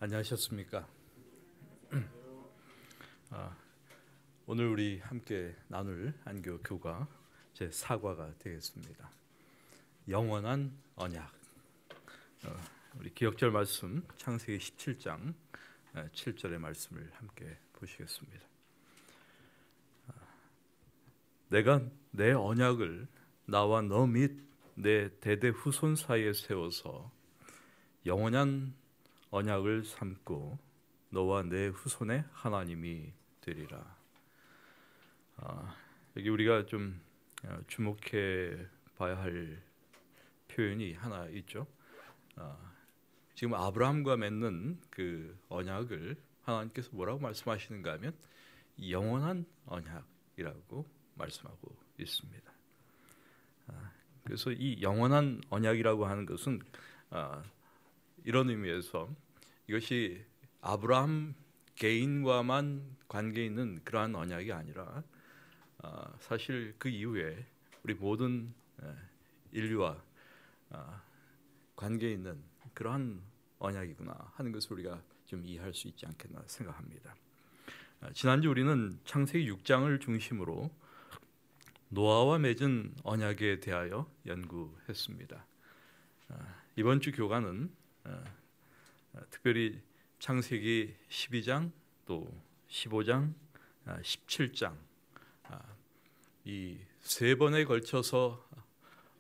안녕하셨습니까? 오늘 우리 함께 나눌 안교 교과 제 4과가 되겠습니다. 영원한 언약. 우리 기억절 말씀 창세기 17장 7절의 말씀을 함께 보시겠습니다. 내가 내 언약을 나와 너 및 내 대대 후손 사이에 세워서 영원한 언약을 삼고 너와 내 후손의 하나님이 되리라. 여기 우리가 좀 주목해 봐야 할 표현이 하나 있죠. 지금 아브라함과 맺는 그 언약을 하나님께서 뭐라고 말씀하시는가 하면 영원한 언약이라고 말씀하고 있습니다. 그래서 이 영원한 언약이라고 하는 것은 이런 의미에서 이것이 아브라함 개인과만 관계 있는 그러한 언약이 아니라 사실 그 이후에 우리 모든 인류와 관계 있는 그러한 언약이구나 하는 것을 우리가 좀 이해할 수 있지 않겠나 생각합니다. 지난주 우리는 창세기 6장을 중심으로 노아와 맺은 언약에 대하여 연구했습니다. 이번 주 교과는 특별히 창세기 12장 또 15장, 17장 이 세 번에 걸쳐서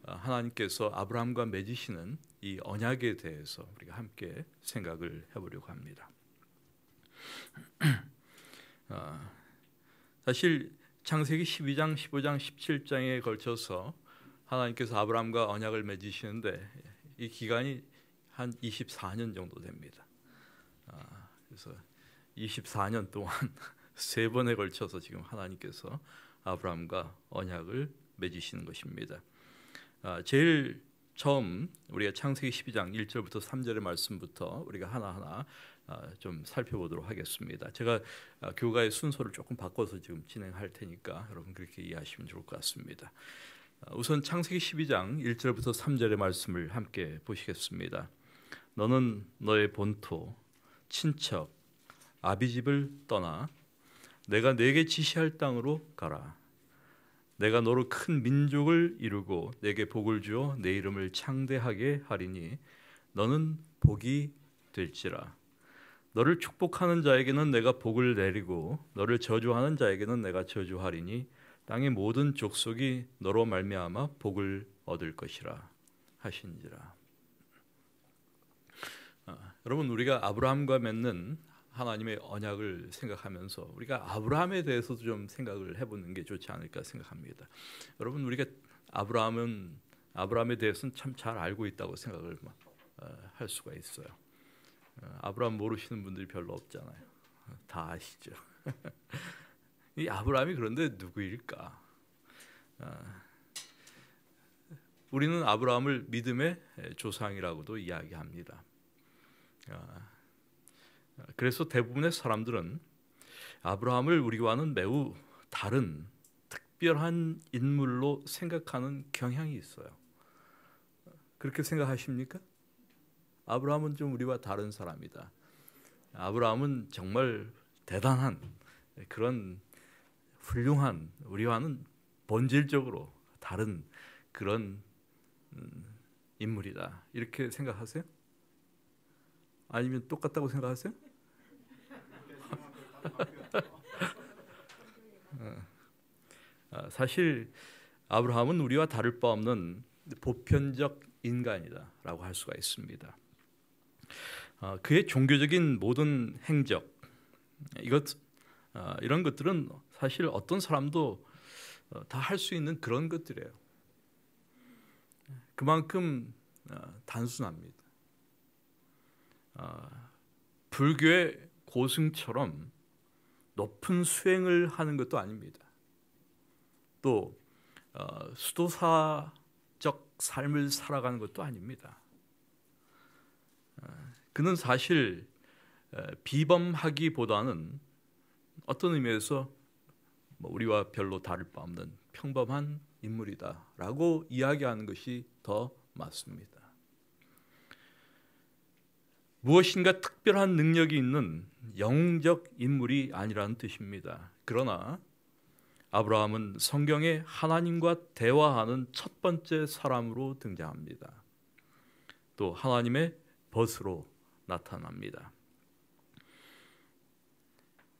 하나님께서 아브라함과 맺으시는 이 언약에 대해서 우리가 함께 생각을 해보려고 합니다. 사실 창세기 12장, 15장, 17장에 걸쳐서 하나님께서 아브라함과 언약을 맺으시는데 이 기간이 한 24년 정도 됩니다. 그래서 24년 동안 세 번에 걸쳐서 지금 하나님께서 아브라함과 언약을 맺으시는 것입니다. 제일 처음 우리가 창세기 12장 1절부터 3절의 말씀부터 우리가 하나하나 좀 살펴보도록 하겠습니다. 제가 교과의 순서를 조금 바꿔서 지금 진행할 테니까 여러분 그렇게 이해하시면 좋을 것 같습니다. 우선 창세기 12장 1절부터 3절의 말씀을 함께 보시겠습니다. 너는 너의 본토, 친척, 아비집을 떠나 내가 네게 지시할 땅으로 가라. 내가 너로 큰 민족을 이루고 내게 복을 주어 내 이름을 창대하게 하리니 너는 복이 될지라. 너를 축복하는 자에게는 내가 복을 내리고 너를 저주하는 자에게는 내가 저주하리니 땅의 모든 족속이 너로 말미암아 복을 얻을 것이라 하신지라. 여러분 우리가 아브라함과 맺는 하나님의 언약을 생각하면서 우리가 아브라함에 대해서도 좀 생각을 해보는 게 좋지 않을까 생각합니다. 여러분 우리가 아브라함에 대해서는 참 잘 알고 있다고 생각을 할 수가 있어요. 아브라함 모르시는 분들이 별로 없잖아요. 다 아시죠. 이 아브라함이 그런데 누구일까? 우리는 아브라함을 믿음의 조상이라고도 이야기합니다. 그래서 대부분의 사람들은 아브라함을 우리와는 매우 다른 특별한 인물로 생각하는 경향이 있어요. 그렇게 생각하십니까? 아브라함은 좀 우리와 다른 사람이다. 아브라함은 정말 대단한 그런 훌륭한 우리와는 본질적으로 다른 그런 인물이다. 이렇게 생각하세요? 아니면 똑같다고 생각하세요? 사실 아브라함은 우리와 다를 바 없는 보편적 인간이다라고 할 수가 있습니다. 그의 종교적인 모든 행적 이런 것들은 사실 어떤 사람도 다 할 수 있는 그런 것들이에요. 그만큼 단순합니다. 불교의 고승처럼 높은 수행을 하는 것도 아닙니다. 또 수도사적 삶을 살아가는 것도 아닙니다. 그는 사실 비범하기보다는 어떤 의미에서 우리와 별로 다를 바 없는 평범한 인물이다라고 이야기하는 것이 더 맞습니다. 무엇인가 특별한 능력이 있는 영적 인물이 아니라는 뜻입니다. 그러나 아브라함은 성경에 하나님과 대화하는 첫 번째 사람으로 등장합니다. 또 하나님의 벗으로 나타납니다.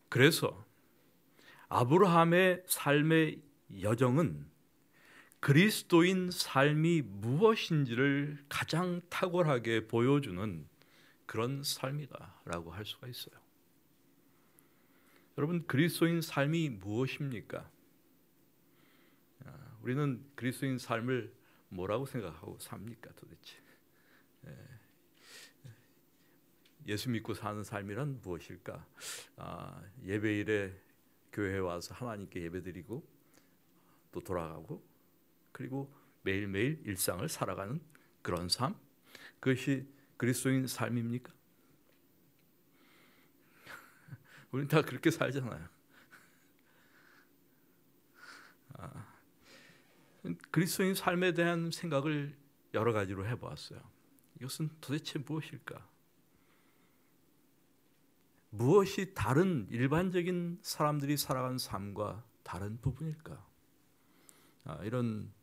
그래서 아브라함의 삶의 여정은 그리스도인 삶이 무엇인지를 가장 탁월하게 보여주는 그런 삶이다라고 할 수가 있어요. 여러분, 그리스도인 삶이 무엇입니까? 우리는 그리스도인 삶을 뭐라고 생각하고 삽니까 도대체? 예수 믿고 사는 삶이란 무엇일까? 예배일에 교회에 와서 하나님께 예배드리고 또 돌아가고 그리고 매일매일 일상을 살아가는 그런 삶? 그것이 그리스도인 삶입니까? 우리는 다 그렇게 살잖아요. 그리스도인 삶에 대한 생각을 여러 가지로 해보았어요. 이것은 도대체 무엇일까? 무엇이 다른 일반적인 사람들이 살아가는 삶과 다른 부분일까? 이런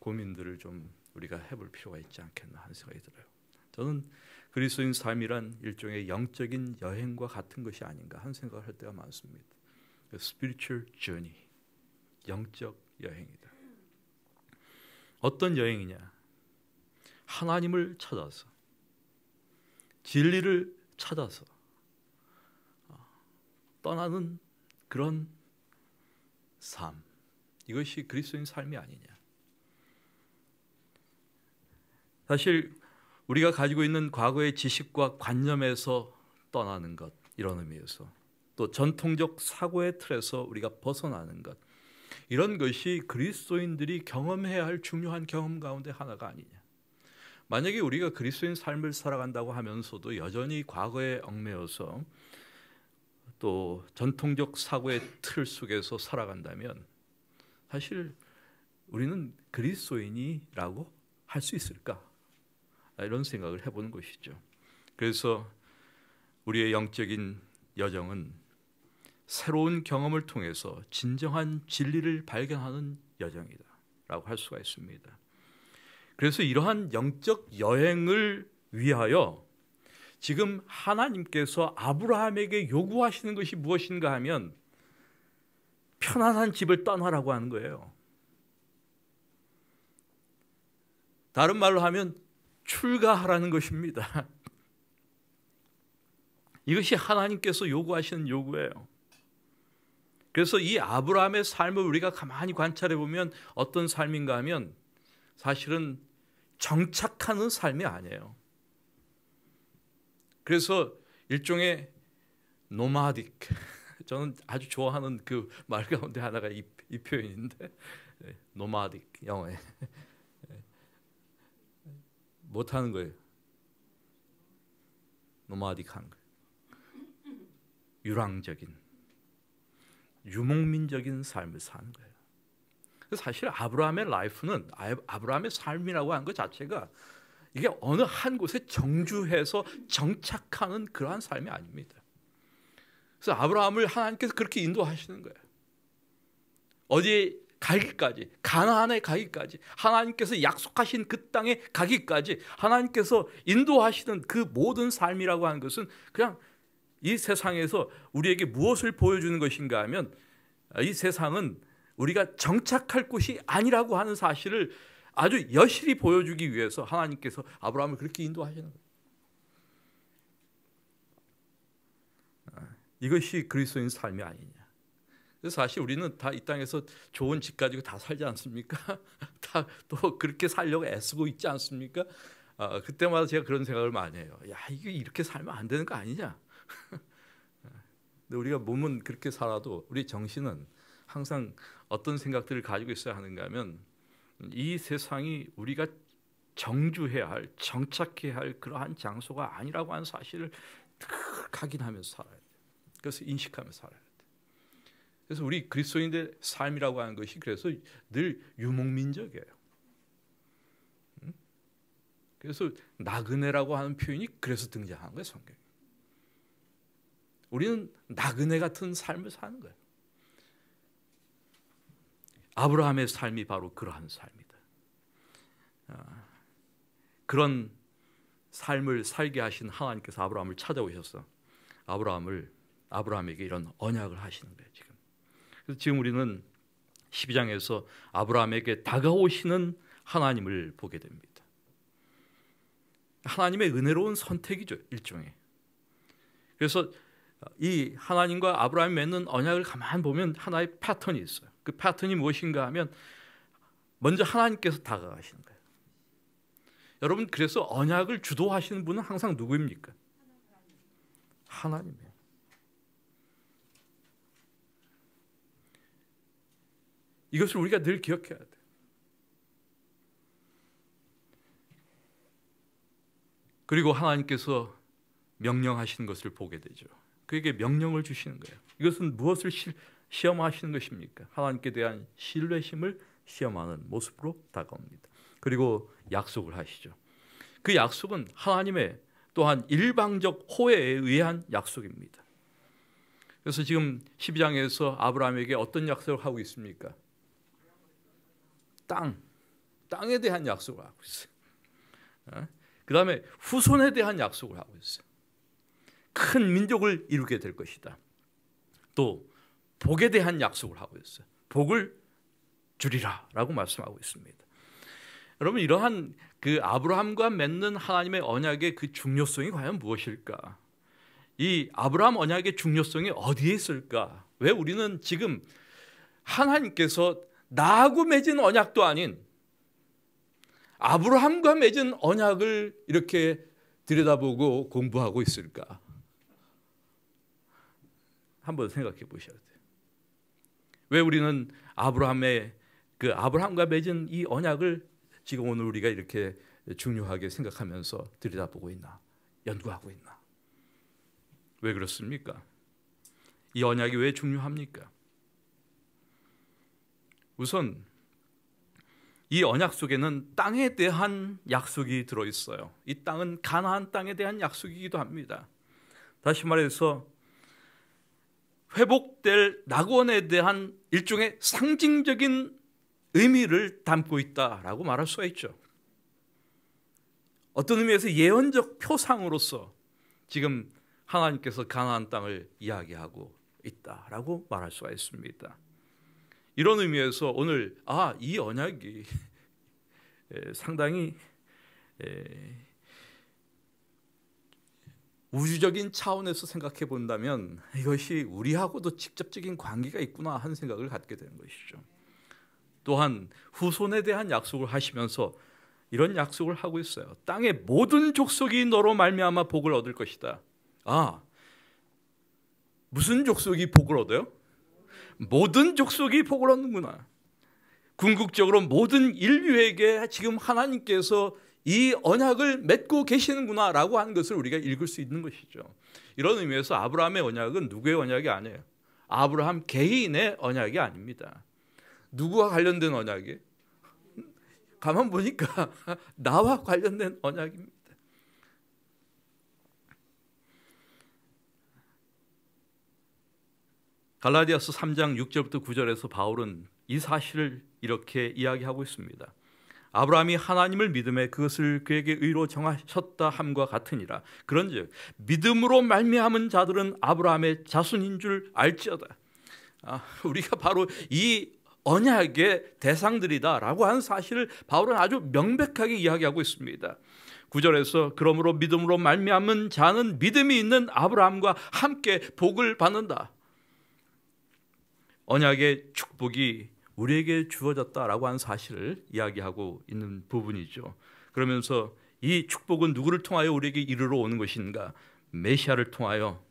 고민들을 좀 우리가 해볼 필요가 있지 않겠나 하는 생각이 들어요. 저는 그리스도인 삶이란 일종의 영적인 여행과 같은 것이 아닌가 하는 생각을 할 때가 많습니다. Spiritual journey, 영적 여행이다. 어떤 여행이냐? 하나님을 찾아서, 진리를 찾아서 떠나는 그런 삶. 이것이 그리스도인 삶이 아니냐. 사실 우리가 가지고 있는 과거의 지식과 관념에서 떠나는 것, 이런 의미에서 또 전통적 사고의 틀에서 우리가 벗어나는 것, 이런 것이 그리스도인들이 경험해야 할 중요한 경험 가운데 하나가 아니냐. 만약에 우리가 그리스도인 삶을 살아간다고 하면서도 여전히 과거에 얽매여서 또 전통적 사고의 틀 속에서 살아간다면 사실 우리는 그리스도인이라고 할 수 있을까? 이런 생각을 해보는 것이죠. 그래서 우리의 영적인 여정은 새로운 경험을 통해서 진정한 진리를 발견하는 여정이다 라고 할 수가 있습니다. 그래서 이러한 영적 여행을 위하여 지금 하나님께서 아브라함에게 요구하시는 것이 무엇인가 하면 편안한 집을 떠나라고 하는 거예요. 다른 말로 하면 출가하라는 것입니다. 이것이 하나님께서 요구하시는 요구예요. 그래서 이 아브라함의 삶을 우리가 가만히 관찰해 보면 어떤 삶인가 하면 사실은 정착하는 삶이 아니에요. 그래서 일종의 노마딕, 저는 아주 좋아하는 그 말 가운데 하나가 이 표현인데, 노마딕, 영어에 못하는 거예요. 노마딕한 거예요. 유랑적인, 유목민적인 삶을 사는 거예요. 사실 아브라함의 라이프는, 아브라함의 삶이라고 하는 것 자체가 이게 어느 한 곳에 정주해서 정착하는 그러한 삶이 아닙니다. 그래서 아브라함을 하나님께서 그렇게 인도하시는 거예요. 어디에 가기까지, 가나안에 가기까지, 하나님께서 약속하신 그 땅에 가기까지 하나님께서 인도하시는 그 모든 삶이라고 하는 것은 그냥 이 세상에서 우리에게 무엇을 보여주는 것인가 하면 이 세상은 우리가 정착할 곳이 아니라고 하는 사실을 아주 여실히 보여주기 위해서 하나님께서 아브라함을 그렇게 인도하시는 거예요. 이것이 그리스도인 삶이 아니냐. 그래서 사실 우리는 다 이 땅에서 좋은 집 가지고 다 살지 않습니까? 다 또 그렇게 살려고 애쓰고 있지 않습니까? 그때마다 제가 그런 생각을 많이 해요. 야, 이게 이렇게 살면 안 되는 거 아니냐? 근데 우리가 몸은 그렇게 살아도 우리 정신은 항상 어떤 생각들을 가지고 있어야 하는가 하면 이 세상이 우리가 정주해야 할, 정착해야 할 그러한 장소가 아니라고 하는 사실을 각인하면서 살아야 돼요. 그래서 인식하면서 살아야 돼요. 그래서 우리 그리스도인들의 삶이라고 하는 것이 그래서 늘 유목민적이에요. 그래서 나그네라고 하는 표현이 그래서 등장한 거예요, 성경에. 우리는 나그네 같은 삶을 사는 거예요. 아브라함의 삶이 바로 그러한 삶이다. 그런 삶을 살게 하신 하나님께서 아브라함을 찾아오셔서 아브라함에게 이런 언약을 하시는 거예요, 지금. 그래서 지금 우리는 12장에서 아브라함에게 다가오시는 하나님을 보게 됩니다. 하나님의 은혜로운 선택이죠, 일종의. 그래서 이 하나님과 아브라함이 맺는 언약을 가만 보면 하나의 패턴이 있어요. 그 패턴이 무엇인가 하면 먼저 하나님께서 다가가시는 거예요. 여러분, 그래서 언약을 주도하시는 분은 항상 누구입니까? 하나님이에요. 이것을 우리가 늘 기억해야 돼요. 그리고 하나님께서 명령하시는 것을 보게 되죠. 그에게 명령을 주시는 거예요. 이것은 무엇을 시험하시는 것입니까? 하나님께 대한 신뢰심을 시험하는 모습으로 다가옵니다. 그리고 약속을 하시죠. 그 약속은 하나님의 또한 일방적 호혜에 의한 약속입니다. 그래서 지금 12장에서 아브라함에게 어떤 약속을 하고 있습니까? 땅에 대한 약속을 하고 있어요. 그 다음에 후손에 대한 약속을 하고 있어요. 큰 민족을 이루게 될 것이다. 또 복에 대한 약속을 하고 있어요. 복을 주리라 라고 말씀하고 있습니다. 여러분, 이러한 그 아브라함과 맺는 하나님의 언약의 그 중요성이 과연 무엇일까? 이 아브라함 언약의 중요성이 어디에 있을까? 왜 우리는 지금 하나님께서 나하고 맺은 언약도 아닌 아브라함과 맺은 언약을 이렇게 들여다보고 공부하고 있을까? 한번 생각해 보셔야 돼요. 왜 우리는 아브라함과 맺은 이 언약을 지금 오늘 우리가 이렇게 중요하게 생각하면서 들여다보고 있나? 연구하고 있나? 왜 그렇습니까? 이 언약이 왜 중요합니까? 우선 이 언약 속에는 땅에 대한 약속이 들어있어요. 이 땅은 가나안 땅에 대한 약속이기도 합니다. 다시 말해서 회복될 낙원에 대한 일종의 상징적인 의미를 담고 있다라고 말할 수가 있죠. 어떤 의미에서 예언적 표상으로서 지금 하나님께서 가나안 땅을 이야기하고 있다라고 말할 수가 있습니다. 이런 의미에서 오늘 이 언약이 상당히 우주적인 차원에서 생각해 본다면 이것이 우리하고도 직접적인 관계가 있구나 하는 생각을 갖게 되는 것이죠. 또한 후손에 대한 약속을 하시면서 이런 약속을 하고 있어요. 땅의 모든 족속이 너로 말미암아 복을 얻을 것이다. 무슨 족속이 복을 얻어요? 모든 족속이 복을 얻는구나. 궁극적으로 모든 인류에게 지금 하나님께서 이 언약을 맺고 계시는구나 라고 하는 것을 우리가 읽을 수 있는 것이죠. 이런 의미에서 아브라함의 언약은 누구의 언약이 아니에요. 아브라함 개인의 언약이 아닙니다. 누구와 관련된 언약이에요? 가만 보니까 나와 관련된 언약입니다. 갈라디아서 3장 6절부터 9절에서 바울은 이 사실을 이렇게 이야기하고 있습니다. 아브라함이 하나님을 믿음에 그것을 그에게 의로 정하셨다 함과 같으니라. 그런즉 믿음으로 말미암은 자들은 아브라함의 자손인 줄 알지어다. 우리가 바로 이 언약의 대상들이다라고 하는 사실을 바울은 아주 명백하게 이야기하고 있습니다. 9절에서 그러므로 믿음으로 말미암은 자는 믿음이 있는 아브라함과 함께 복을 받는다. 언약의 축복이 우리에게 주어졌다라고 하는 사실을 이야기하고 있는 부분이죠. 그러면서 이 축복은 누구를 통하여 우리에게 이르러 오는 것인가? 메시아를 통하여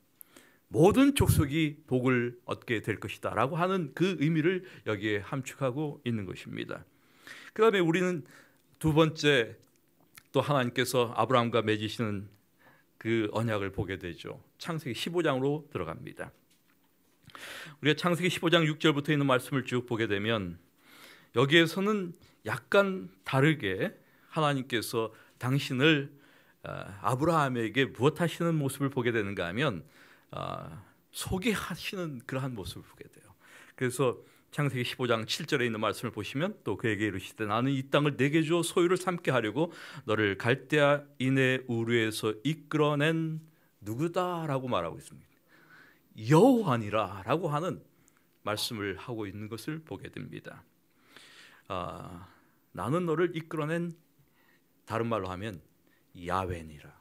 모든 족속이 복을 얻게 될 것이다 라고 하는 그 의미를 여기에 함축하고 있는 것입니다. 그 다음에 우리는 두 번째 또 하나님께서 아브라함과 맺으시는 그 언약을 보게 되죠. 창세기 15장으로 들어갑니다. 우리가 창세기 15장 6절부터 있는 말씀을 쭉 보게 되면 여기에서는 약간 다르게 하나님께서 당신을 아브라함에게 무엇 하시는 모습을 보게 되는가 하면 소개하시는 그러한 모습을 보게 돼요. 그래서 창세기 15장 7절에 있는 말씀을 보시면 또 그에게 이르시되 나는 이 땅을 내게 주어 소유를 삼게 하려고 너를 갈대아인의 우르에서 이끌어낸 누구다라고 말하고 있습니다. 여호와니라라고 하는 말씀을 하고 있는 것을 보게 됩니다. 나는 너를 이끌어낸, 다른 말로 하면 야훼니라.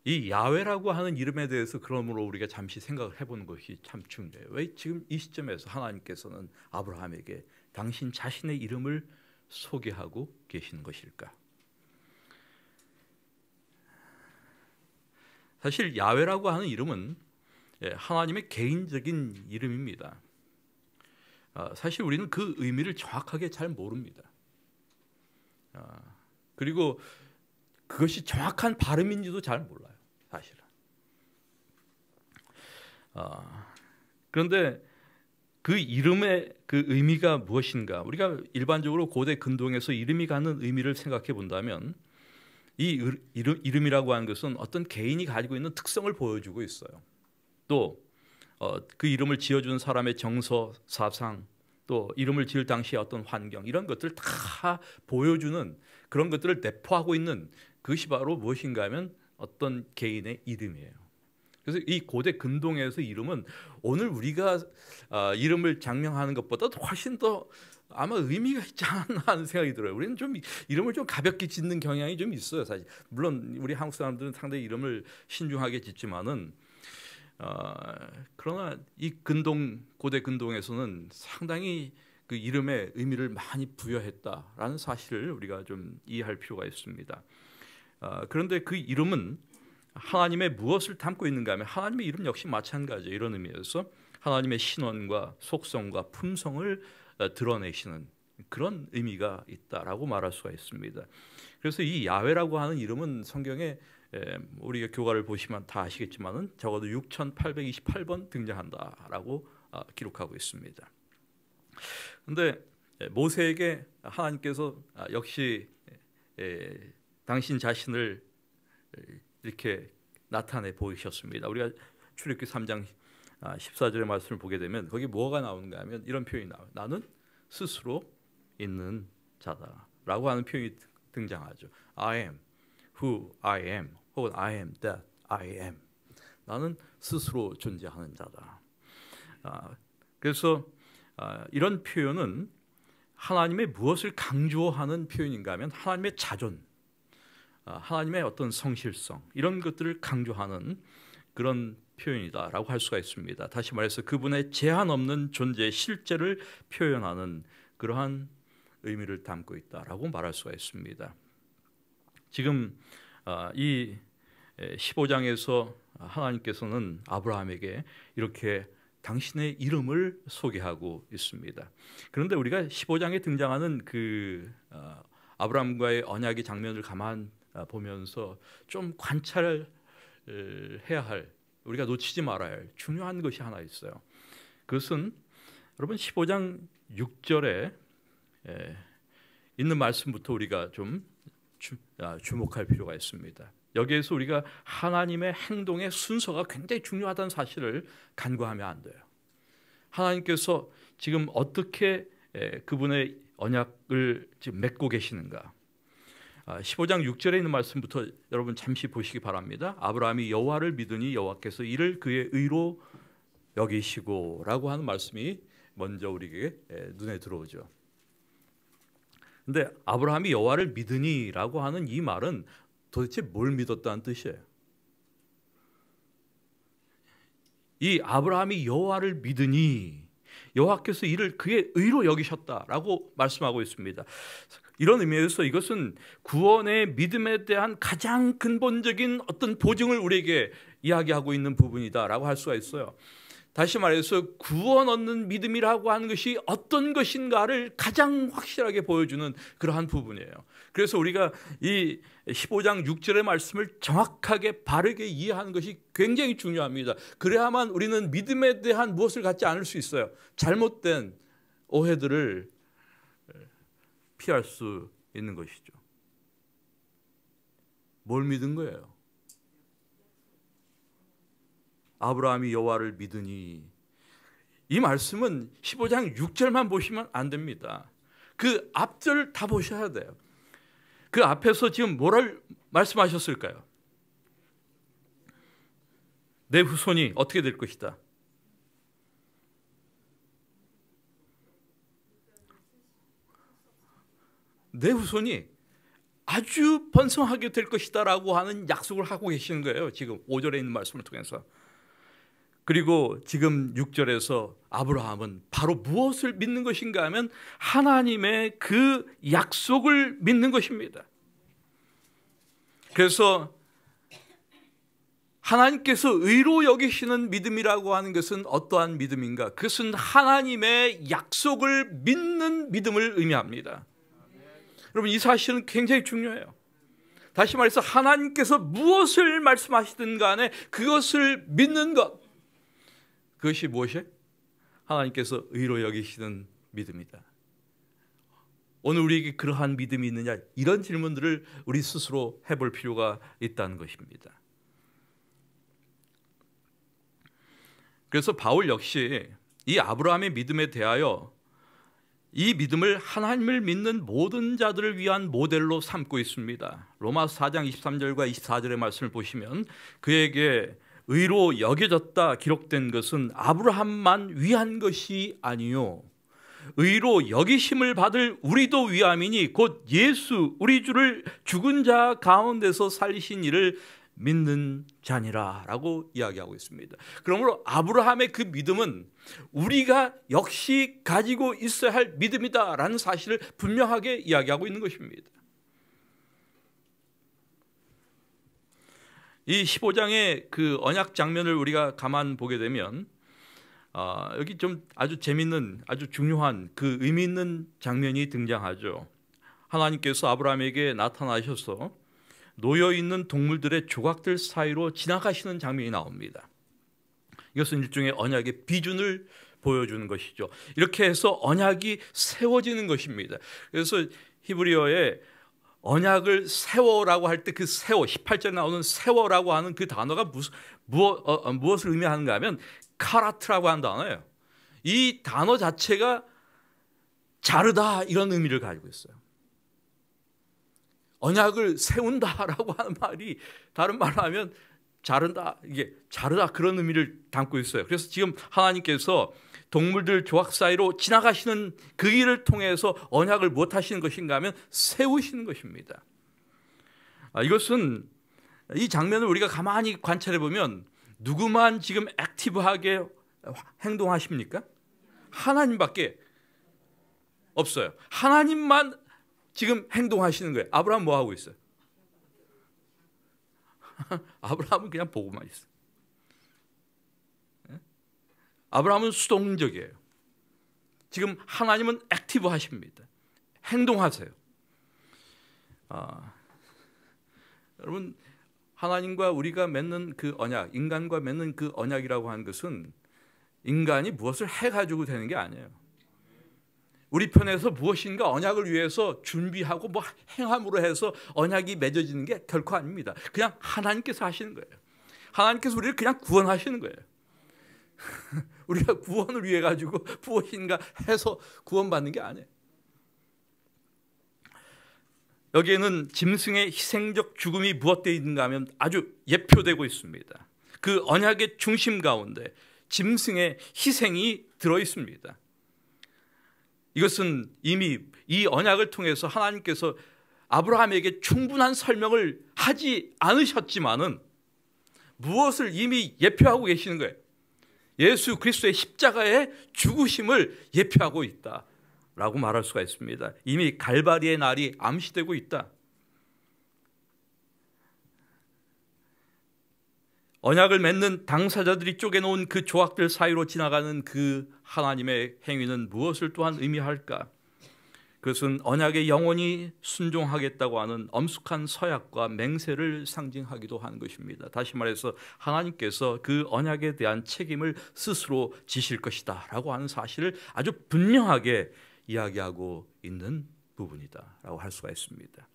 이 야훼라고 하는 이름에 대해서 그러므로 우리가 잠시 생각을 해보는 것이 참 중요해요. 왜 지금 이 시점에서 하나님께서는 아브라함에게 당신 자신의 이름을 소개하고 계시는 것일까? 사실 야훼라고 하는 이름은 하나님의 개인적인 이름입니다. 사실 우리는 그 의미를 정확하게 잘 모릅니다. 그리고 그것이 정확한 발음인지도 잘 몰라요, 사실은. 그런데 그 이름의 그 의미가 무엇인가? 우리가 일반적으로 고대 근동에서 이름이 갖는 의미를 생각해 본다면 이 이름이라고 하는 것은 어떤 개인이 가지고 있는 특성을 보여주고 있어요. 또 그 이름을 지어준 사람의 정서, 사상, 또 이름을 지을 당시의 어떤 환경, 이런 것들을 다 보여주는 그런 것들을 내포하고 있는 그것이 바로 무엇인가 하면 어떤 개인의 이름이에요. 그래서 이 고대 근동에서 이름은 오늘 우리가 이름을 장명하는 것보다 훨씬 더 아마 의미가 있지 않나 하는 생각이 들어요. 우리는 좀 이름을 좀 가볍게 짓는 경향이 좀 있어요, 사실. 물론 우리 한국 사람들은 상당히 이름을 신중하게 짓지만은 그러나 이 고대 근동에서는 상당히 그 이름의 의미를 많이 부여했다라는 사실을 우리가 좀 이해할 필요가 있습니다. 그런데 그 이름은 하나님의 무엇을 담고 있는가 하면 하나님의 이름 역시 마찬가지예요. 이런 의미에서 하나님의 신원과 속성과 품성을 드러내시는 그런 의미가 있다라고 말할 수가 있습니다. 그래서 이 야훼라고 하는 이름은 성경에 우리가 교과를 보시면 다 아시겠지만은 적어도 6828번 등장한다라고 기록하고 있습니다. 그런데 모세에게 하나님께서 역시 당신 자신을 이렇게 나타내 보이셨습니다. 우리가 출애굽기 3장 14절의 말씀을 보게 되면 거기 뭐가 나오는가 하면 이런 표현이 나와요. 나는 스스로 있는 자다라고 하는 표현이 등장하죠. I am who I am, 혹은 I am that I am. 나는 스스로 존재하는 자다. 그래서 이런 표현은 하나님의 무엇을 강조하는 표현인가 하면 하나님의 자존, 하나님의 어떤 성실성, 이런 것들을 강조하는 그런 표현이다라고 할 수가 있습니다. 다시 말해서 그분의 제한 없는 존재의 실제를 표현하는 그러한 의미를 담고 있다라고 말할 수가 있습니다. 지금 이 15장에서 하나님께서는 아브라함에게 이렇게 당신의 이름을 소개하고 있습니다. 그런데 우리가 15장에 등장하는 그 아브라함과의 언약의 장면을 가만 보면서 좀 관찰해야 할, 우리가 놓치지 말아야 할 중요한 것이 하나 있어요. 그것은 여러분 15장 6절에 있는 말씀부터 우리가 좀 주목할 필요가 있습니다. 여기에서 우리가 하나님의 행동의 순서가 굉장히 중요하다는 사실을 간과하면 안 돼요. 하나님께서 지금 어떻게 그분의 언약을 지금 맺고 계시는가? 15장 6절에 있는 말씀부터 여러분 잠시 보시기 바랍니다. 아브라함이 여호와를 믿으니 여호와께서 이를 그의 의로 여기시고라고 하는 말씀이 먼저 우리에게 눈에 들어오죠. 근데 아브라함이 여호와를 믿으니라고 하는 이 말은 도대체 뭘 믿었다는 뜻이에요? 이 아브라함이 여호와를 믿으니 여호와께서 이를 그의 의로 여기셨다라고 말씀하고 있습니다. 이런 의미에서 이것은 구원의 믿음에 대한 가장 근본적인 어떤 보증을 우리에게 이야기하고 있는 부분이다라고 할 수가 있어요. 다시 말해서 구원 얻는 믿음이라고 하는 것이 어떤 것인가를 가장 확실하게 보여주는 그러한 부분이에요. 그래서 우리가 이 15장 6절의 말씀을 정확하게 바르게 이해하는 것이 굉장히 중요합니다. 그래야만 우리는 믿음에 대한 무엇을 갖지 않을 수 있어요. 잘못된 오해들을 피할 수 있는 것이죠. 뭘 믿은 거예요? 아브라함이 여호와를 믿으니. 이 말씀은 15장 6절만 보시면 안 됩니다. 그 앞절 다 보셔야 돼요. 그 앞에서 지금 뭐를 말씀하셨을까요? 내 후손이 어떻게 될 것이다. 내 후손이 아주 번성하게 될 것이다 라고 하는 약속을 하고 계시는 거예요. 지금 5절에 있는 말씀을 통해서. 그리고 지금 6절에서 아브라함은 바로 무엇을 믿는 것인가 하면 하나님의 그 약속을 믿는 것입니다. 그래서 하나님께서 의로 여기시는 믿음이라고 하는 것은 어떠한 믿음인가? 그것은 하나님의 약속을 믿는 믿음을 의미합니다. 여러분, 이 사실은 굉장히 중요해요. 다시 말해서 하나님께서 무엇을 말씀하시든 간에 그것을 믿는 것, 그것이 무엇이에요? 하나님께서 의로 여기시는 믿음이다. 오늘 우리에게 그러한 믿음이 있느냐, 이런 질문들을 우리 스스로 해볼 필요가 있다는 것입니다. 그래서 바울 역시 이 아브라함의 믿음에 대하여 이 믿음을 하나님을 믿는 모든 자들을 위한 모델로 삼고 있습니다. 로마서 4장 23절과 24절의 말씀을 보시면 그에게 의로 여겨졌다 기록된 것은 아브라함만 위한 것이 아니요 의로 여기심을 받을 우리도 위함이니 곧 예수 우리 주를 죽은 자 가운데서 살리신 이를 믿는 자니라 라고 이야기하고 있습니다. 그러므로 아브라함의 그 믿음은 우리가 역시 가지고 있어야 할 믿음이다 라는 사실을 분명하게 이야기하고 있는 것입니다. 이 15장의 그 언약 장면을 우리가 가만 보게 되면 여기 좀 아주 재밌는, 아주 중요한 그 의미 있는 장면이 등장하죠. 하나님께서 아브라함에게 나타나셔서 놓여있는 동물들의 조각들 사이로 지나가시는 장면이 나옵니다. 이것은 일종의 언약의 비준을 보여주는 것이죠. 이렇게 해서 언약이 세워지는 것입니다. 그래서 히브리어에 언약을 세워라고 할 때 그 세워, 18절에 나오는 세워라고 하는 그 단어가 무엇을 의미하는가 하면 카라트라고 하는 단어예요. 이 단어 자체가 자르다 이런 의미를 가지고 있어요. 언약을 세운다라고 하는 말이 다른 말로 하면 자른다, 이게 자르다 그런 의미를 담고 있어요. 그래서 지금 하나님께서 동물들 조각 사이로 지나가시는 그 길을 통해서 언약을 무엇 하시는 것인가 하면 세우시는 것입니다. 이것은 이 장면을 우리가 가만히 관찰해 보면 누구만 지금 액티브하게 행동하십니까? 하나님밖에 없어요. 하나님만 지금 행동하시는 거예요. 아브라함 뭐 하고 있어요? 아브라함은 그냥 보고만 있어요. 아브라함은 수동적이에요. 지금 하나님은 액티브 하십니다. 행동하세요. 여러분, 하나님과 우리가 맺는 그 언약, 인간과 맺는 그 언약이라고 하는 것은 인간이 무엇을 해가지고 되는 게 아니에요. 우리 편에서 무엇인가 언약을 위해서 준비하고 뭐 행함으로 해서 언약이 맺어지는 게 결코 아닙니다. 그냥 하나님께서 하시는 거예요. 하나님께서 우리를 그냥 구원하시는 거예요. 우리가 구원을 위해 가지고 무엇인가 해서 구원받는 게 아니에요. 여기에는 짐승의 희생적 죽음이 무엇되어 있는가 하면 아주 예표되고 있습니다. 그 언약의 중심 가운데 짐승의 희생이 들어 있습니다. 이것은 이미 이 언약을 통해서 하나님께서 아브라함에게 충분한 설명을 하지 않으셨지만은 무엇을 이미 예표하고 계시는 거예요. 예수 그리스도의 십자가의 죽으심을 예표하고 있다라고 말할 수가 있습니다. 이미 갈바리의 날이 암시되고 있다. 언약을 맺는 당사자들이 쪼개놓은 그 조각들 사이로 지나가는 그 하나님의 행위는 무엇을 또한 의미할까? 그것은 언약의 영원히 순종하겠다고 하는 엄숙한 서약과 맹세를 상징하기도 하는 것입니다. 다시 말해서 하나님께서 그 언약에 대한 책임을 스스로 지실 것이다 라고 하는 사실을 아주 분명하게 이야기하고 있는 부분이다라고 할 수가 있습니다.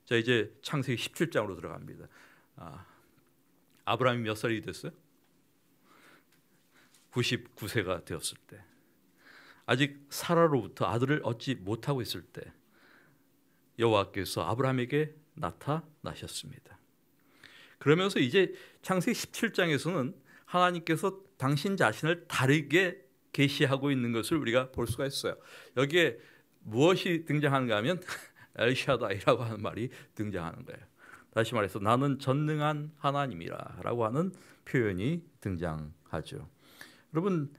자, 이제 창세기 17장으로 들어갑니다. 아브라함이 몇 살이 됐어요? 99세가 되었을 때, 아직 사라로부터 아들을 얻지 못하고 있을 때 여호와께서 아브라함에게 나타나셨습니다. 그러면서 이제 창세기 17장에서는 하나님께서 당신 자신을 다르게 계시하고 있는 것을 우리가 볼 수가 있어요. 여기에 무엇이 등장하는가 하면 엘샤다이라고 하는 말이 등장하는 거예요. 다시 말해서 나는 전능한 하나님이라 라고 하는 표현이 등장하죠. 여러분,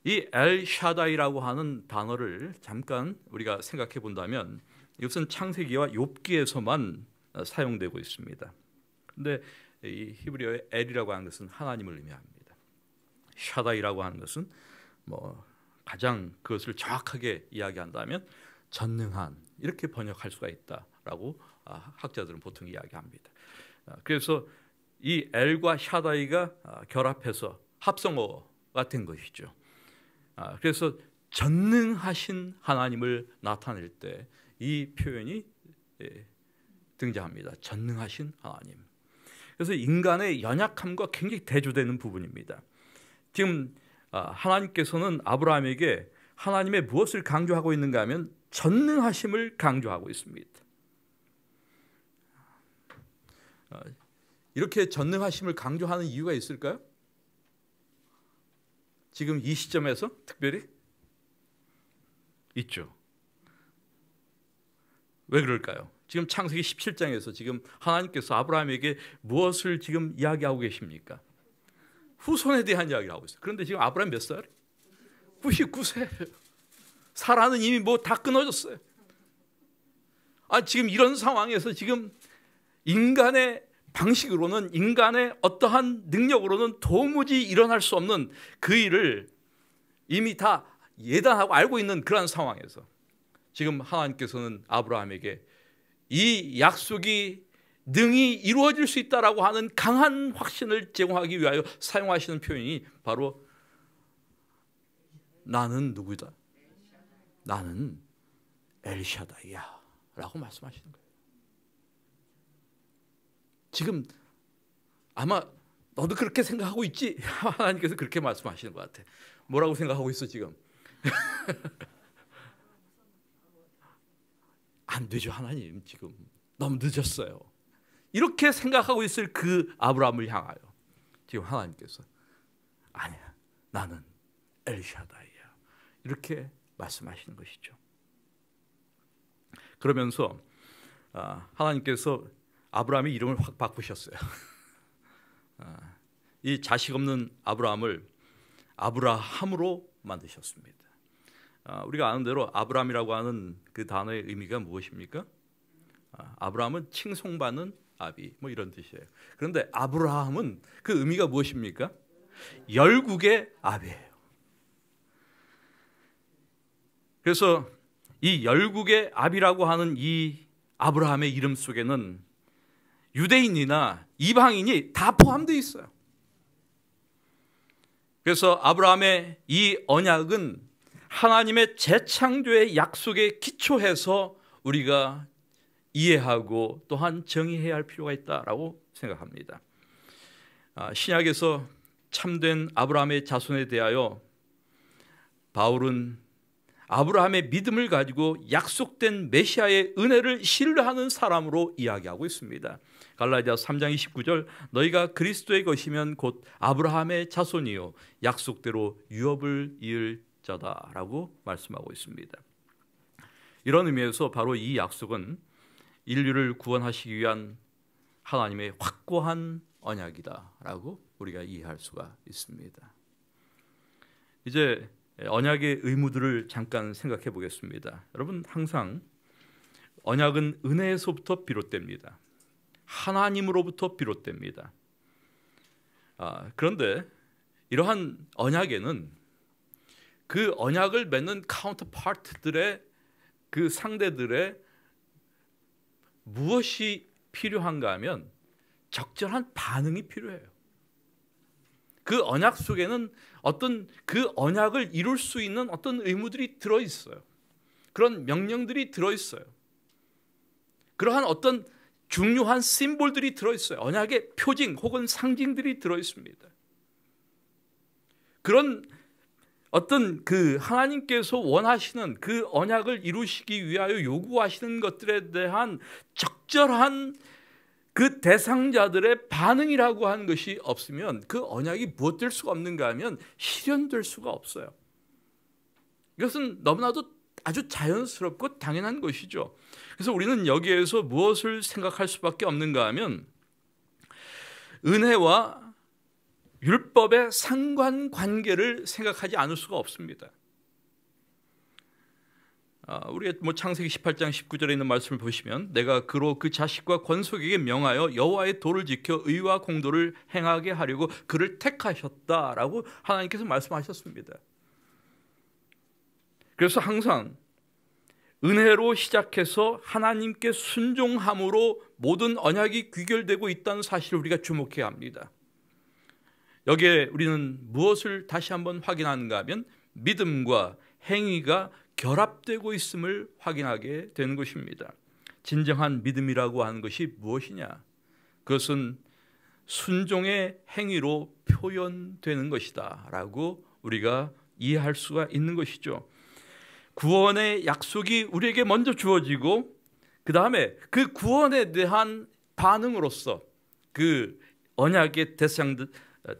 이 엘샤다이라고 하는 단어를 잠깐 우리가 생각해 본다면 이것은 창세기와 욥기에서만 사용되고 있습니다. 그런데 이 히브리어의 엘이라고 하는 것은 하나님을 의미합니다. 샤다이라고 하는 것은 가장 그것을 정확하게 이야기한다면 전능한, 이렇게 번역할 수가 있다라고 학자들은 보통 이야기합니다. 그래서 이 엘과 샤다이가 결합해서 합성어가 된 것이죠. 그래서 전능하신 하나님을 나타낼 때 이 표현이 등장합니다. 전능하신 하나님. 그래서 인간의 연약함과 굉장히 대조되는 부분입니다. 지금 하나님께서는 아브라함에게 하나님의 무엇을 강조하고 있는가 하면 전능하심을 강조하고 있습니다. 이렇게 전능하심을 강조하는 이유가 있을까요? 지금 이 시점에서 특별히 있죠. 왜 그럴까요? 지금 창세기 17장에서 지금 하나님께서 아브라함에게 무엇을 지금 이야기하고 계십니까? 후손에 대한 이야기를 하고 있어요. 그런데 지금 아브라함 몇 살? 99세. 사라는 이미 다 끊어졌어요. 지금 이런 상황에서 지금 인간의 방식으로는, 인간의 어떠한 능력으로는 도무지 일어날 수 없는 그 일을 이미 다 예단하고 알고 있는 그런 상황에서 지금 하나님께서는 아브라함에게 이 약속이 능히 이루어질 수 있다라고 하는 강한 확신을 제공하기 위하여 사용하시는 표현이 바로 나는 누구다? 나는 엘샤다이야 라고 말씀하시는 거예요. 지금 아마 너도 그렇게 생각하고 있지? 하나님께서 그렇게 말씀하시는 것 같아. 뭐라고 생각하고 있어 지금? 안 되죠, 하나님. 지금 너무 늦었어요. 이렇게 생각하고 있을 그 아브라함을 향하여 지금 하나님께서 아니야, 나는 엘샤다이야, 이렇게 말씀하시는 것이죠. 그러면서 하나님께서 아브라함의 이름을 확 바꾸셨어요. 이 자식 없는 아브라함을 아브라함으로 만드셨습니다. 우리가 아는 대로 아브라함이라고 하는 그 단어의 의미가 무엇입니까? 아브라함은 칭송받는 아비, 이런 뜻이에요. 그런데 아브라함은 그 의미가 무엇입니까? 열국의 아비예요. 그래서 이 열국의 아비라고 하는 이 아브라함의 이름 속에는 유대인이나 이방인이 다 포함되어 있어요. 그래서 아브라함의 이 언약은 하나님의 재창조의 약속에 기초해서 우리가 이해하고 또한 정의해야 할 필요가 있다라고 생각합니다. 신약에서 참된 아브라함의 자손에 대하여 바울은 아브라함의 믿음을 가지고 약속된 메시아의 은혜를 신뢰하는 사람으로 이야기하고 있습니다. 갈라디아서 3장 29절, 너희가 그리스도의 것이면 곧 아브라함의 자손이요 약속대로 유업을 이을 자다라고 말씀하고 있습니다. 이런 의미에서 바로 이 약속은 인류를 구원하시기 위한 하나님의 확고한 언약이다라고 우리가 이해할 수가 있습니다. 이제 언약의 의무들을 잠깐 생각해 보겠습니다. 여러분, 항상 언약은 은혜에서부터 비롯됩니다. 하나님으로부터 비롯됩니다. 그런데 이러한 언약에는 그 언약을 맺는 카운터파트들의 그 상대들의 무엇이 필요한가 하면 적절한 반응이 필요해요. 그 언약 속에는 어떤 그 언약을 이룰 수 있는 어떤 의무들이 들어있어요. 그런 명령들이 들어있어요. 그러한 어떤 중요한 심볼들이 들어있어요. 언약의 표징 혹은 상징들이 들어있습니다. 그런 어떤 그 하나님께서 원하시는 그 언약을 이루시기 위하여 요구하시는 것들에 대한 적절한 그 대상자들의 반응이라고 하는 것이 없으면 그 언약이 무엇 될 수가 없는가 하면 실현될 수가 없어요. 이것은 너무나도 아주 자연스럽고 당연한 것이죠. 그래서 우리는 여기에서 무엇을 생각할 수밖에 없는가 하면 은혜와 율법의 상관관계를 생각하지 않을 수가 없습니다. 우리가 창세기 18장 19절에 있는 말씀을 보시면 내가 그로 그 자식과 권속에게 명하여 여호와의 도를 지켜 의와 공도를 행하게 하려고 그를 택하셨다라고 하나님께서 말씀하셨습니다. 그래서 항상 은혜로 시작해서 하나님께 순종함으로 모든 언약이 귀결되고 있다는 사실을 우리가 주목해야 합니다. 여기에 우리는 무엇을 다시 한번 확인하는가 하면 믿음과 행위가 결합되고 있음을 확인하게 되는 것입니다. 진정한 믿음이라고 하는 것이 무엇이냐? 그것은 순종의 행위로 표현되는 것이다 라고 우리가 이해할 수가 있는 것이죠. 구원의 약속이 우리에게 먼저 주어지고 그 다음에 그 구원에 대한 반응으로서 그 언약의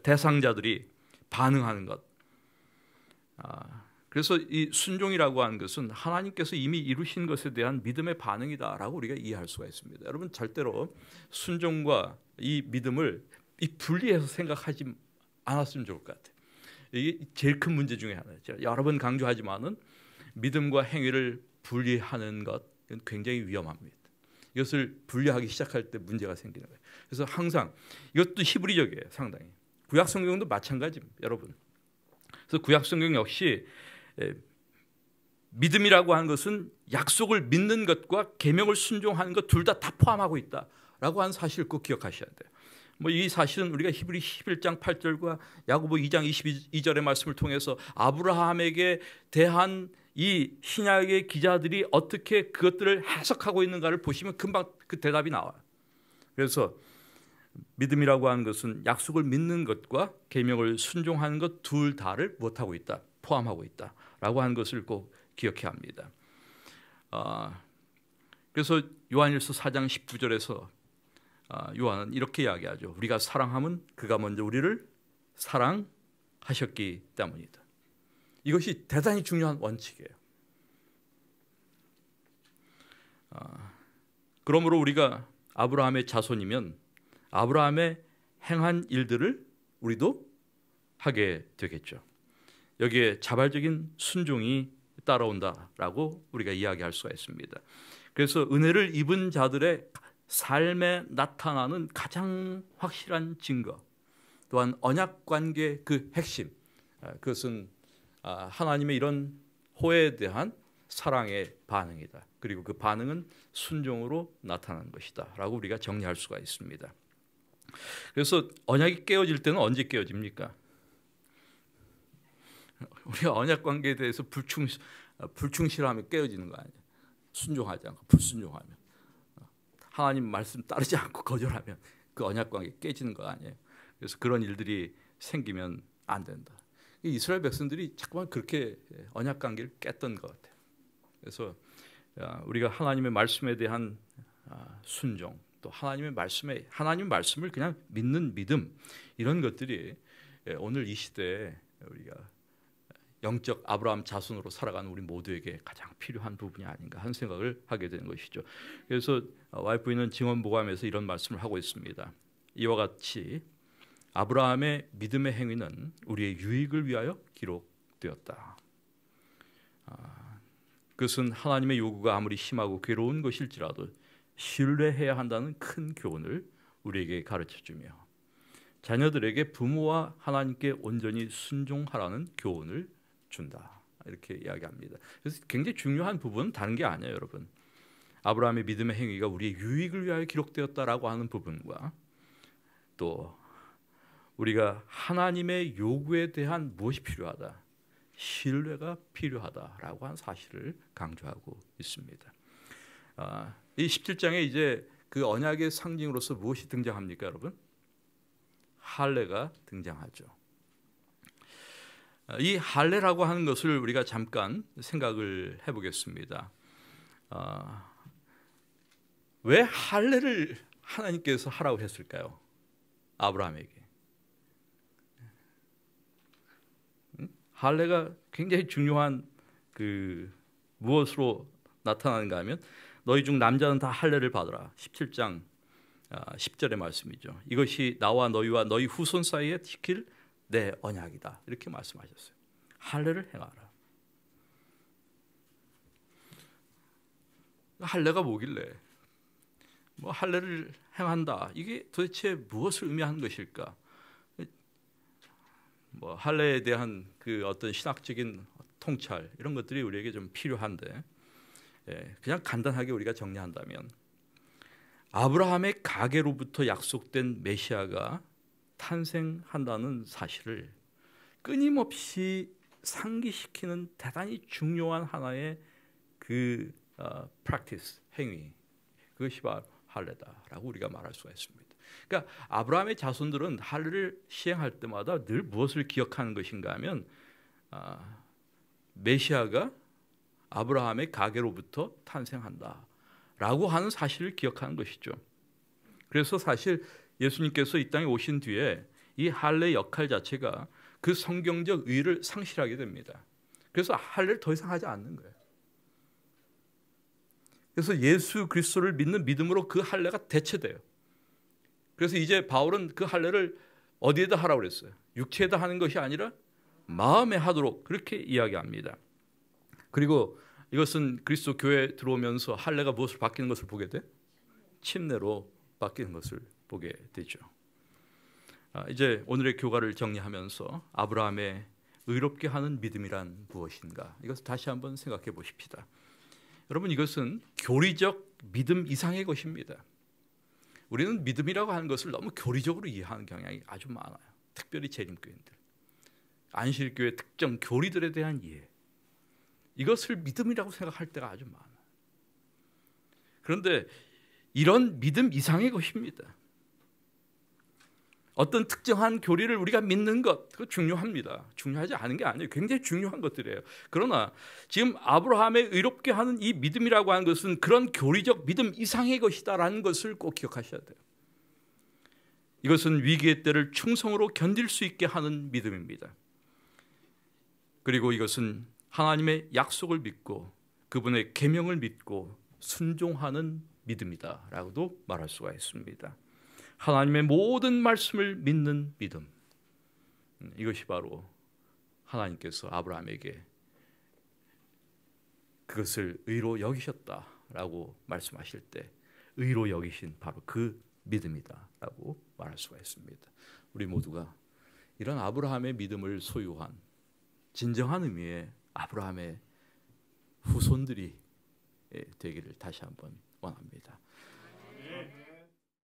대상자들이 반응하는 것. 그래서 이 순종이라고 하는 것은 하나님께서 이미 이루신 것에 대한 믿음의 반응이다라고 우리가 이해할 수가 있습니다. 여러분 절대로 순종과 이 믿음을 분리해서 생각하지 않았으면 좋을 것 같아요. 이게 제일 큰 문제 중에 하나죠. 여러 번 강조하지만은 믿음과 행위를 분리하는 것은 굉장히 위험합니다. 이것을 분리하기 시작할 때 문제가 생기는 거예요. 그래서 항상 이것도 히브리적이에요. 상당히. 구약 성경도 마찬가지입니다. 여러분. 그래서 구약 성경 역시 믿음이라고 하는 것은 약속을 믿는 것과 계명을 순종하는 것 둘 다 포함하고 있다라고 하는 사실을 꼭 기억하셔야 돼요. 이 사실은 우리가 히브리 11장 8절과 야고보 2장 22절의 말씀을 통해서 아브라함에게 대한 이 신약의 기자들이 어떻게 그것들을 해석하고 있는가를 보시면 금방 그 대답이 나와요. 그래서 믿음이라고 하는 것은 약속을 믿는 것과 계명을 순종하는 것 둘 다를 무엇하고 있다, 포함하고 있다라고 하는 것을 꼭 기억해야 합니다. 그래서 요한일서 4장 19절에서 요한은 이렇게 이야기하죠. 우리가 사랑함은 그가 먼저 우리를 사랑하셨기 때문이다. 이것이 대단히 중요한 원칙이에요. 그러므로 우리가 아브라함의 자손이면 아브라함의 행한 일들을 우리도 하게 되겠죠. 여기에 자발적인 순종이 따라온다라고 우리가 이야기할 수가 있습니다. 그래서 은혜를 입은 자들의 삶에 나타나는 가장 확실한 증거, 또한 언약 관계의 그 핵심, 그것은 하나님의 이런 호에 대한 사랑의 반응이다. 그리고 그 반응은 순종으로 나타나는 것이다 라고 우리가 정리할 수가 있습니다. 그래서 언약이 깨어질 때는 언제 깨어집니까? 우리가 언약 관계에 대해서 불충실하면 깨어지는 거 아니에요. 순종하지 않고 불순종하면, 하나님 말씀 따르지 않고 거절하면 그 언약 관계 깨지는 거 아니에요. 그래서 그런 일들이 생기면 안 된다. 이스라엘 백성들이 자꾸만 그렇게 언약 관계를 깼던 것 같아요. 그래서 우리가 하나님의 말씀에 대한 순종, 또 하나님 말씀을 그냥 믿는 믿음, 이런 것들이 오늘 이 시대에 우리가 영적 아브라함 자손으로 살아가는 우리 모두에게 가장 필요한 부분이 아닌가 하는 생각을 하게 되는 것이죠. 그래서 와이프는 증언보감에서 이런 말씀을 하고 있습니다. 이와 같이 아브라함의 믿음의 행위는 우리의 유익을 위하여 기록되었다. 그것은 하나님의 요구가 아무리 심하고 괴로운 것일지라도 신뢰해야 한다는 큰 교훈을 우리에게 가르쳐주며 자녀들에게 부모와 하나님께 온전히 순종하라는 교훈을 준다. 이렇게 이야기합니다. 그래서 굉장히 중요한 부분은 다른 게 아니에요, 여러분. 아브라함의 믿음의 행위가 우리의 유익을 위하여 기록되었다라고 하는 부분과 또 우리가 하나님의 요구에 대한 무엇이 필요하다? 신뢰가 필요하다라고 한 사실을 강조하고 있습니다. 이 17장에 이제 그 언약의 상징으로서 무엇이 등장합니까, 여러분? 할례가 등장하죠. 이 할례라고 하는 것을 우리가 잠깐 생각을 해보겠습니다. 왜 할례를 하나님께서 하라고 했을까요? 아브라함에게. 할례가 굉장히 중요한 무엇으로 나타나는가 하면 너희 중 남자는 다 할례를 받으라. 17장 10절의 말씀이죠. 이것이 나와 너희와 너희 후손 사이에 지킬 내 언약이다. 이렇게 말씀하셨어요. 할례를 행하라. 할례가 뭐길래? 뭐 할례를 행한다. 이게 도대체 무엇을 의미하는 것일까? 뭐 할례에 대한 그 어떤 신학적인 통찰 이런 것들이 우리에게 좀 필요한데, 그냥 간단하게 우리가 정리한다면 아브라함의 가계로부터 약속된 메시아가 탄생한다는 사실을 끊임없이 상기시키는 대단히 중요한 하나의 practice 행위, 그것이 바로 할례다라고 우리가 말할 수가 있습니다. 그러니까 아브라함의 자손들은 할례를 시행할 때마다 늘 무엇을 기억하는 것인가 하면 메시아가 아브라함의 가계로부터 탄생한다라고 하는 사실을 기억하는 것이죠. 그래서 사실 예수님께서 이 땅에 오신 뒤에 이 할례 역할 자체가 그 성경적 의의를 상실하게 됩니다. 그래서 할례를 더 이상 하지 않는 거예요. 그래서 예수 그리스도를 믿는 믿음으로 그 할례가 대체돼요. 그래서 이제 바울은 그 할례를 어디에다 하라고 그랬어요? 육체에다 하는 것이 아니라 마음에 하도록 그렇게 이야기합니다. 그리고 이것은 그리스도 교회에 들어오면서 할례가 무엇을 바뀌는 것을 보게 돼? 침례로 바뀌는 것을 보게 되죠. 이제 오늘의 교가를 정리하면서 아브라함의 의롭게 하는 믿음이란 무엇인가? 이것을 다시 한번 생각해 보십시다. 여러분, 이것은 교리적 믿음 이상의 것입니다. 우리는 믿음이라고 하는 것을 너무 교리적으로 이해하는 경향이 아주 많아요. 특별히 재림교인들, 안식교회 특정 교리들에 대한 이해, 이것을 믿음이라고 생각할 때가 아주 많아요. 그런데 이런 믿음 이상의 것입니다. 어떤 특정한 교리를 우리가 믿는 것, 그거 중요합니다. 중요하지 않은 게 아니에요. 굉장히 중요한 것들이에요. 그러나 지금 아브라함의 의롭게 하는 이 믿음이라고 하는 것은 그런 교리적 믿음 이상의 것이다라는 것을 꼭 기억하셔야 돼요. 이것은 위기의 때를 충성으로 견딜 수 있게 하는 믿음입니다. 그리고 이것은 하나님의 약속을 믿고 그분의 계명을 믿고 순종하는 믿음이다라고도 말할 수가 있습니다. 하나님의 모든 말씀을 믿는 믿음, 이것이 바로 하나님께서 아브라함에게 그것을 의로 여기셨다라고 말씀하실 때 의로 여기신 바로 그 믿음이다라고 말할 수가 있습니다. 우리 모두가 이런 아브라함의 믿음을 소유한 진정한 의미의 아브라함의 후손들이 되기를 다시 한번 원합니다.